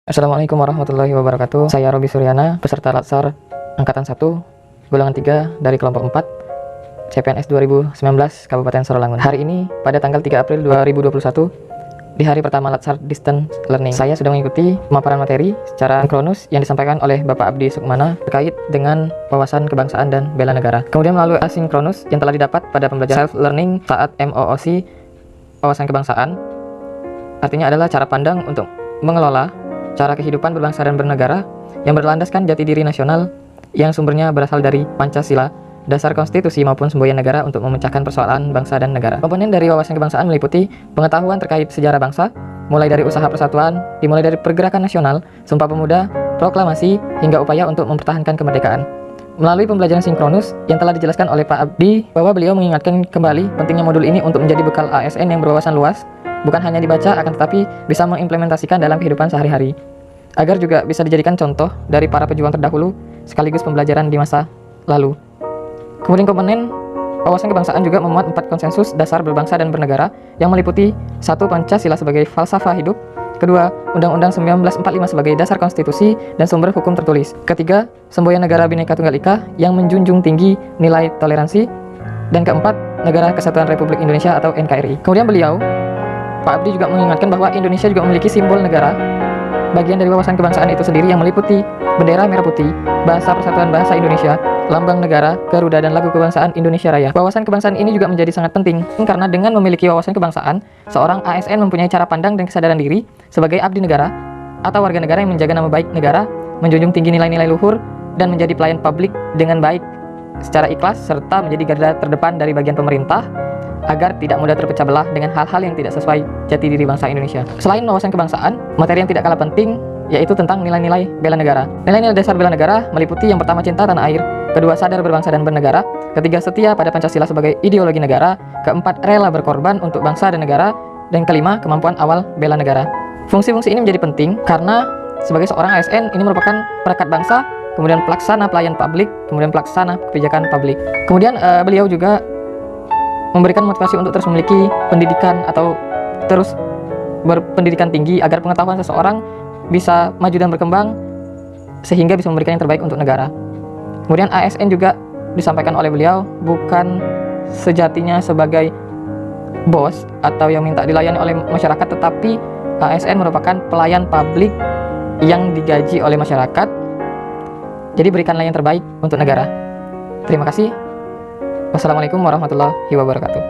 Assalamualaikum warahmatullahi wabarakatuh. Saya Robi Suryana, peserta Latsar Angkatan 1, golongan 3 dari kelompok 4, CPNS 2019 Kabupaten Sarawangun. Hari ini pada tanggal 3 April 2021, di hari pertama Latsar Distance Learning, saya sudah mengikuti pemaparan materi secara sinkronus yang disampaikan oleh Bapak Abdi Sukmana terkait dengan wawasan kebangsaan dan bela negara. Kemudian melalui asinkronus yang telah didapat pada pembelajaran self-learning saat MOOC wawasan kebangsaan, artinya adalah cara pandang untuk mengelola cara kehidupan berbangsa dan bernegara yang berlandaskan jati diri nasional yang sumbernya berasal dari Pancasila, dasar konstitusi maupun semboyan negara untuk memecahkan persoalan bangsa dan negara. Komponen dari wawasan kebangsaan meliputi pengetahuan terkait sejarah bangsa, mulai dari usaha persatuan, dimulai dari pergerakan nasional, Sumpah Pemuda, proklamasi, hingga upaya untuk mempertahankan kemerdekaan. Melalui pembelajaran sinkronus yang telah dijelaskan oleh Pak Abdi, bahwa beliau mengingatkan kembali pentingnya modul ini untuk menjadi bekal ASN yang berwawasan luas, bukan hanya dibaca akan tetapi bisa mengimplementasikan dalam kehidupan sehari-hari, agar juga bisa dijadikan contoh dari para pejuang terdahulu sekaligus pembelajaran di masa lalu. Kemudian komponen wawasan kebangsaan juga memuat 4 konsensus dasar berbangsa dan bernegara yang meliputi 1. Pancasila sebagai falsafah hidup, 2. Undang-Undang 1945 sebagai dasar konstitusi dan sumber hukum tertulis, 3. Semboyan negara Bhinneka Tunggal Ika yang menjunjung tinggi nilai toleransi, dan 4. Negara Kesatuan Republik Indonesia atau NKRI. Kemudian beliau, Pak Abdi, juga mengingatkan bahwa Indonesia juga memiliki simbol negara, bagian dari wawasan kebangsaan itu sendiri, yang meliputi bendera merah putih, bahasa persatuan bahasa Indonesia, lambang negara, Garuda, dan lagu kebangsaan Indonesia Raya. Wawasan kebangsaan ini juga menjadi sangat penting karena dengan memiliki wawasan kebangsaan, seorang ASN mempunyai cara pandang dan kesadaran diri sebagai abdi negara atau warga negara yang menjaga nama baik negara, menjunjung tinggi nilai-nilai luhur, dan menjadi pelayan publik dengan baik secara ikhlas, serta menjadi garda terdepan dari bagian pemerintah agar tidak mudah terpecah belah dengan hal-hal yang tidak sesuai jati diri bangsa Indonesia. Selain wawasan kebangsaan, materi yang tidak kalah penting yaitu tentang nilai-nilai bela negara. Nilai-nilai dasar bela negara meliputi yang pertama, cinta tanah air, 2. sadar berbangsa dan bernegara, 3. setia pada Pancasila sebagai ideologi negara, 4. rela berkorban untuk bangsa dan negara, dan 5. kemampuan awal bela negara. Fungsi-fungsi ini menjadi penting karena sebagai seorang ASN ini merupakan perekat bangsa, kemudian pelaksana pelayan publik, kemudian pelaksana kebijakan publik. Kemudian beliau juga memberikan motivasi untuk terus memiliki pendidikan atau terus berpendidikan tinggi agar pengetahuan seseorang bisa maju dan berkembang sehingga bisa memberikan yang terbaik untuk negara. Kemudian ASN juga disampaikan oleh beliau bukan sejatinya sebagai bos atau yang minta dilayani oleh masyarakat, tetapi ASN merupakan pelayan publik yang digaji oleh masyarakat. Jadi berikanlah yang terbaik untuk negara. Terima kasih. Wassalamualaikum warahmatullahi wabarakatuh.